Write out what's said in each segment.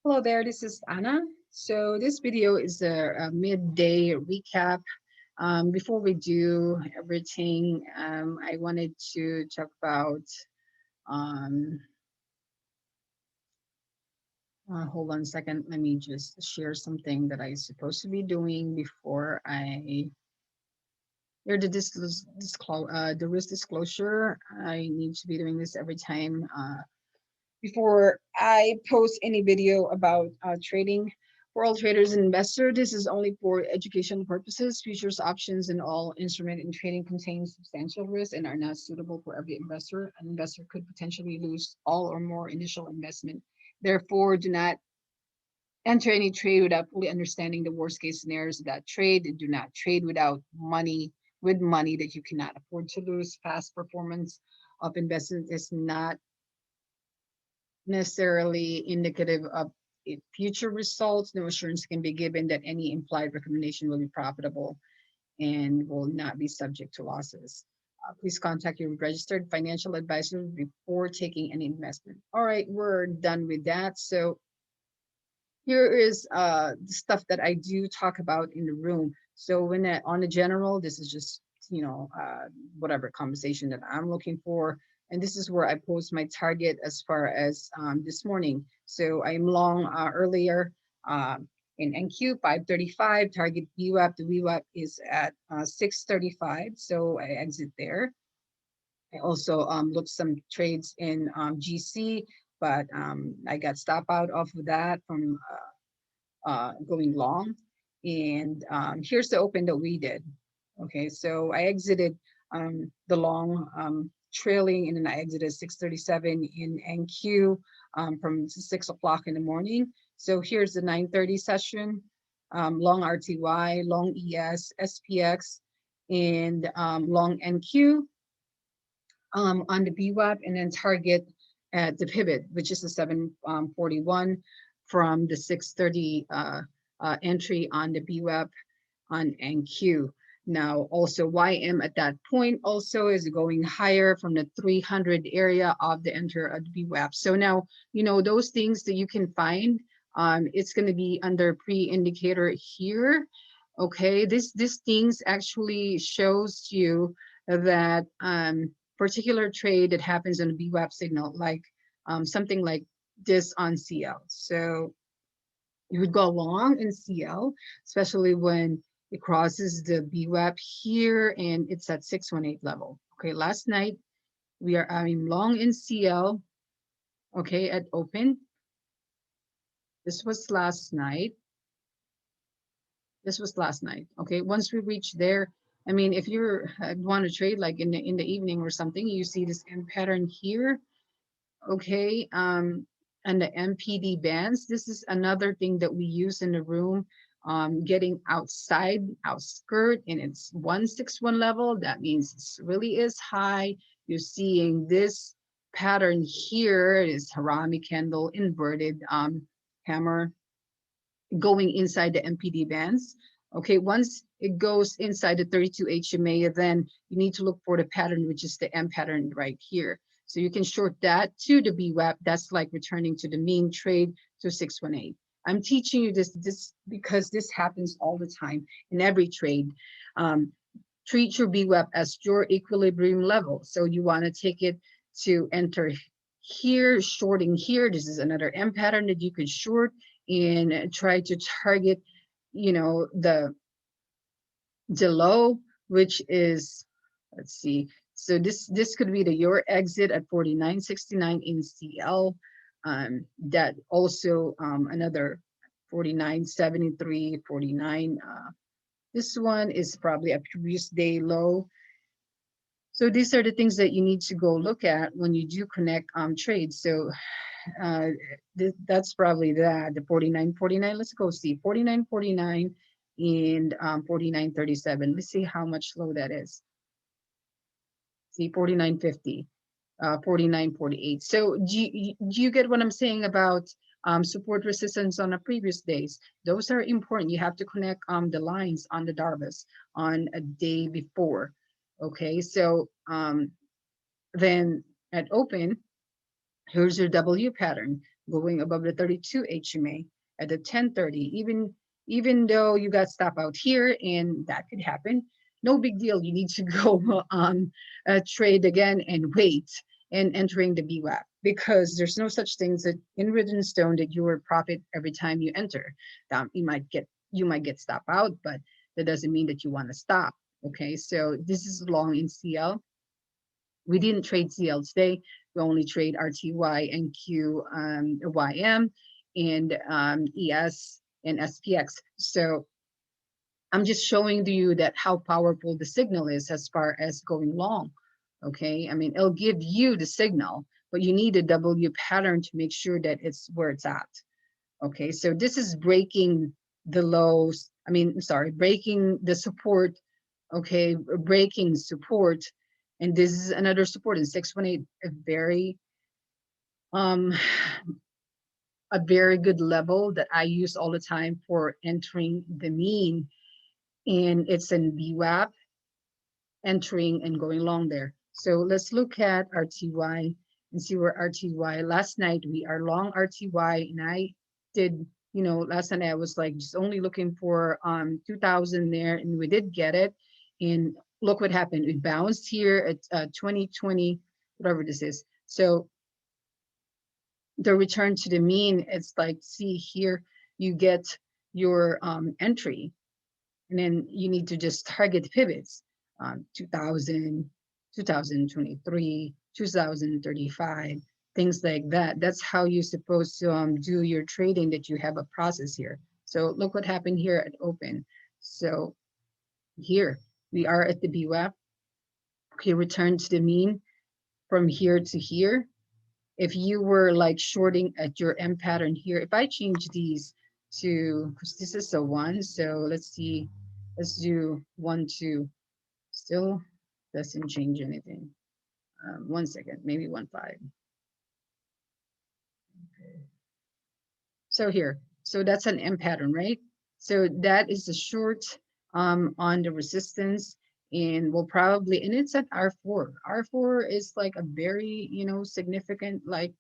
Hello there, this is Anna. So this video is a midday recap. Before we do everything, I wanted to talk about, um, hold on a second, let me just share something that I'm supposed to be doing before I hear the risk disclosure. I need to be doing this every time. Before I post any video about trading. For all traders and investors, this is only for educational purposes. Futures, options, and all instrument in trading contain substantial risk and are not suitable for every investor. An investor could potentially lose all or more initial investment. Therefore, do not enter any trade without fully understanding the worst case scenarios of that trade. Do not trade with money that you cannot afford to lose. Past performance of investment is not necessarily indicative of future results. No assurance can be given that any implied recommendation will be profitable and will not be subject to losses. Please contact your registered financial advisor before taking any investment. All right, we're done with that. So here is the stuff that I do talk about in the room. So when on the general, this is just, whatever conversation that I'm looking for. And this is where I post my target as far as this morning. So I'm long earlier in NQ 535, target VWAP. The VWAP is at 635. So I exit there. I also looked some trades in GC, but I got stop out of that from going long. And here's the open that we did. Okay, so I exited the long trailing, and then I exited 637 in NQ from 6 o'clock in the morning. So here's the 9:30 session, long RTY, long ES, SPX, and long NQ on the BWAP, and then target at the pivot, which is the 741 from the 630 entry on the BWAP on NQ. Now, also YM at that point also is going higher from the 300 area of the enter of the BWAP. So now, those things that you can find, it's going to be under pre-indicator here. Okay, this things actually shows you that particular trade that happens on a BWAP signal, like something like this on CL. So you would go long in CL, especially when it crosses the BWAP here and it's at 618 level. Okay, last night I'm long in CL, okay, at open. This was last night. This was last night. Okay, once we reach there, I mean, if you want to trade like in the evening or something, you see this M pattern here. Okay, and the MPD bands. This is another thing that we use in the room. Getting outskirt, and it's 161 level. That means it really is high. You're seeing this pattern here is Harami candle inverted hammer going inside the MPD bands. Okay, once it goes inside the 32 HMA, then you need to look for the pattern, which is the M pattern right here. So you can short that to the BWAP. That's like returning to the mean trade to 618. I'm teaching you this because this happens all the time in every trade. Treat your BWAP as your equilibrium level. So you want to take it to enter here, shorting here. This is another M pattern that you could short and try to target, the low, which is, let's see. So this could be your exit at 49.69 in CL. That also another 49.73, 49. This one is probably a previous day low. So these are the things that you need to go look at when you do connect trades. So that's probably the 49.49. Let's go see 49.49 and 49.37. Let's see how much low that is. See 49.50, 49.48. So do you get what I'm saying about support resistance on the previous days? Those are important. You have to connect the lines on the Darvas on a day before. Okay, so then at open, here's your W pattern. going above the 32 HMA at the 10:30, even though you got stop out here, and that could happen, no big deal. You need to go trade again and wait and entering the BWAP, because there's no such things that in written stone that you will profit every time you enter. You might get stop out, but that doesn't mean that you want to stop. Okay, so this is long in CL. We didn't trade CL today. We only trade RTY, NQ, YM, and ES and SPX. So I'm just showing to you that how powerful the signal is as far as going long. Okay, I mean, it'll give you the signal, but you need a W pattern to make sure that it's where it's at. Okay, so this is breaking the lows. I mean, sorry, breaking the support. Okay, breaking support, and this is another support in 618, um a very good level that I use all the time for entering the mean, and it's in BWAP, entering and going long there. So let's look at RTY and see where RTY. Last night we are long RTY, and I did, last night I was like just only looking for 2000 there, and we did get it. And look what happened. It bounced here at 2020, whatever this is. So the return to the mean, it's like, see here, you get your entry, and then you need to just target pivots, 2000, 2023, 2035, things like that. That's how you're supposed to do your trading, that you have a process here. So look what happened here at open. So here we are at the BWAP. Okay, return to the mean from here to here. If you were like shorting at your M pattern here, if I change these to, because this is a 1, so let's see, let's do 1, 2, still doesn't change anything. 1 second, maybe 1, 5. Okay. So here, so that's an M pattern, right? So that is the short on the resistance, and we'll probably, and it's at R4. R4 is like a very, significant, like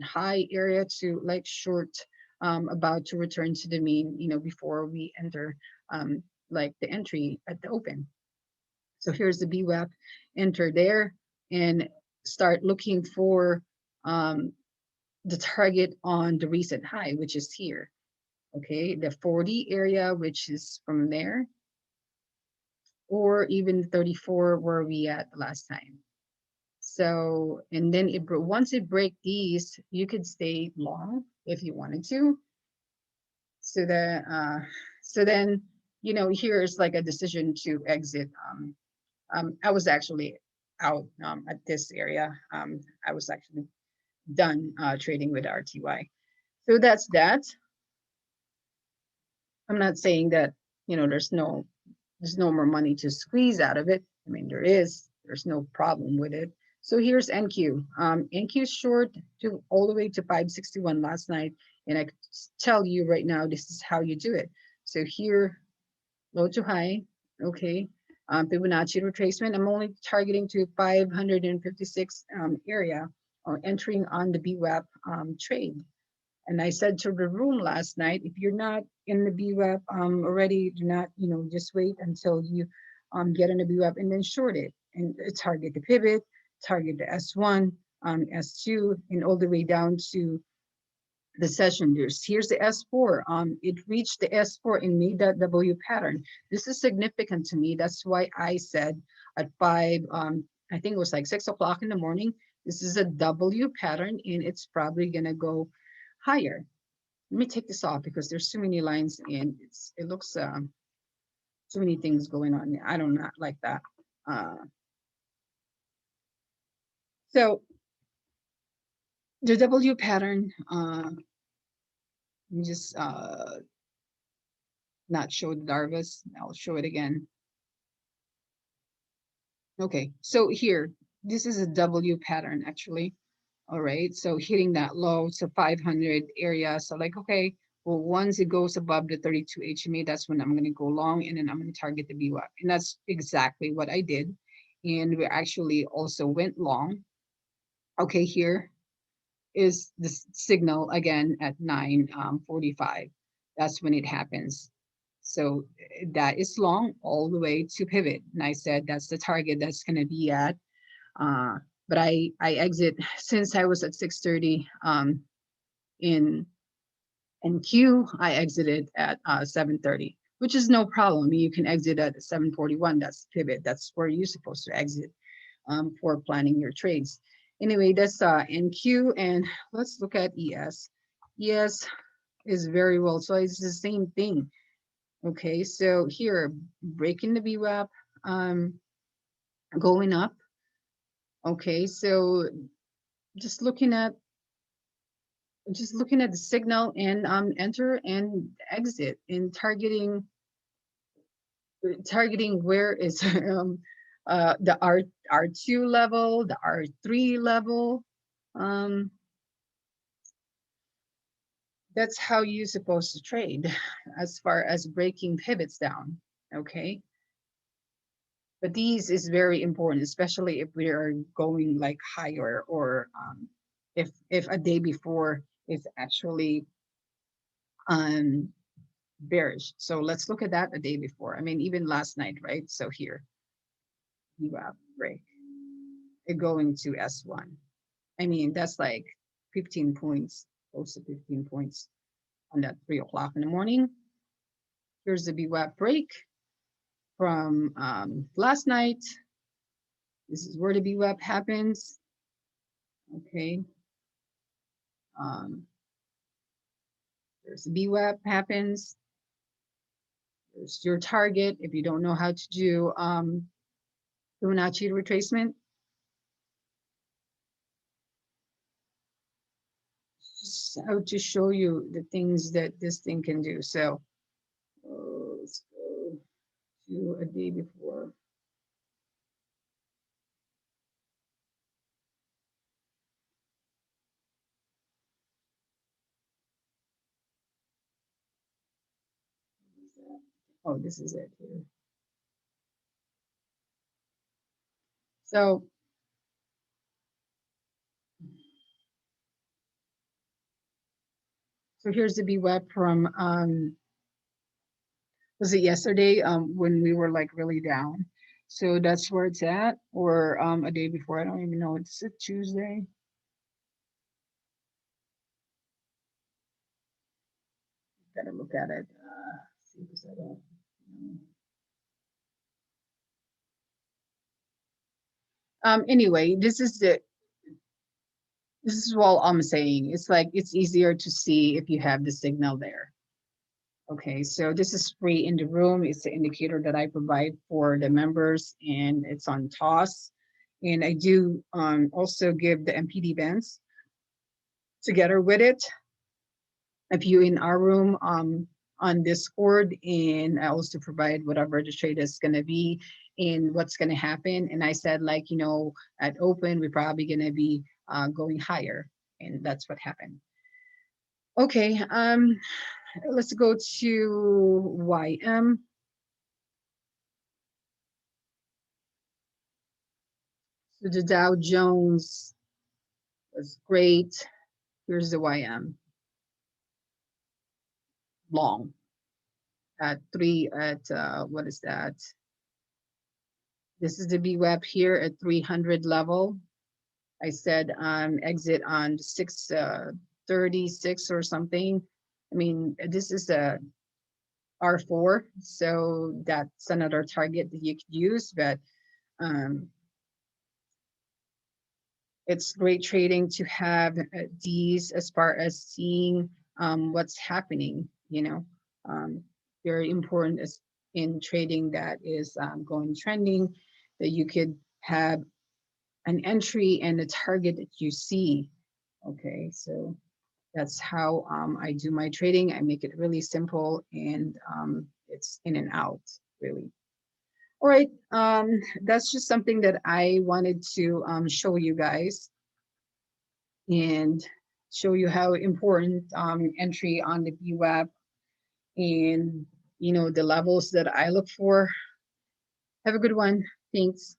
high area to like short, about to return to the mean, before we enter like the entry at the open. So here's the BWAP, enter there and start looking for the target on the recent high, which is here. Okay, the 40 area, which is from there, or even 34 where we at last time. So, and then once it break these, you could stay long if you wanted to. So that, so then, here's like a decision to exit. I was actually out at this area. I was actually done trading with RTY. So that's that. I'm not saying that, there's no more money to squeeze out of it. I mean, there's no problem with it. So here's NQ. NQ short to all the way to 561 last night. And I could tell you right now, this is how you do it. So here, low to high, okay. Fibonacci retracement, I'm only targeting to 556 area, or entering on the BWAP trade. And I said to the room last night, if you're not in the BWAP already, do not, just wait until you get in the BWAP and then short it and target the pivot, target the S1, S2, and all the way down to the session. Here's the S4. It reached the S4 and made that W pattern. This is significant to me. That's why I said at 5, I think it was like 6 o'clock in the morning, this is a W pattern and it's probably gonna go higher. Let me take this off because there's too many lines and it looks too many things going on. I don't not like that. So the W pattern, let me just not show the Darvis. I'll show it again. Okay, so here, this is a W pattern actually. All right, so hitting that low, so 500 area. So like, okay, well, once it goes above the 32 HMA, that's when I'm gonna go long, and then I'm gonna target the BWAP. And that's exactly what I did. And we actually also went long. Okay, here, is the signal again at 9:45. That's when it happens. So that is long all the way to pivot. And I said that's the target that's going to be at. But I exit since I was at 6:30 in Q. I exited at 7:30, which is no problem. I mean, you can exit at 7:41. That's pivot. That's where you're supposed to exit for planning your trades. Anyway, that's NQ, and let's look at ES. ES is very well, so it's the same thing. Okay, so here, breaking the VWAP, going up. Okay, so just looking at the signal and enter and exit and targeting where is the R2 level, the R3 level. That's how you're supposed to trade as far as breaking pivots down. Okay. But these is very important, especially if we are going like higher, or if a day before is actually bearish. So let's look at that a day before. I mean, even last night, right? So here you have break it going to S1. I mean, that's like 15 points, close to 15 points on that 3 o'clock in the morning. Here's the VWAP break from last night. This is where the VWAP happens. Okay. There's the VWAP happens. There's your target. If you don't know how to do Fibonacci retracement, just how to show you the things that this thing can do. So let's go to a day before. Oh, this is it here. So here's the VWAP from was it yesterday when we were like really down. So that's where it's at, or a day before. I don't even know. It's a Tuesday. Gotta look at it. See if I don't. Anyway, this is all I'm saying. It's like it's easier to see if you have the signal there. Okay, so this is free in the room. It's the indicator that I provide for the members, and it's on TOS. And I do also give the MPD bands together with it. If you in our room on Discord, and I also provide whatever the trade is going to be and what's going to happen. And I said, like, you know, at open, we're probably going to be going higher, and that's what happened. Okay, let's go to YM. So the Dow Jones was great. Here's the YM. Long at what is that? This is the VWAP here at 300 level. I said exit on 636 or something. I mean, this is a R4, so that's another target that you could use, but it's great trading to have these as far as seeing what's happening, you know. Very important as in trading that is going trending, that you could have an entry and a target that you see. Okay, so that's how I do my trading. I make it really simple, and it's in and out, really. All right, that's just something that I wanted to show you guys and show you how important entry on the VWAP and, you know, the levels that I look for. Have a good one. Thanks.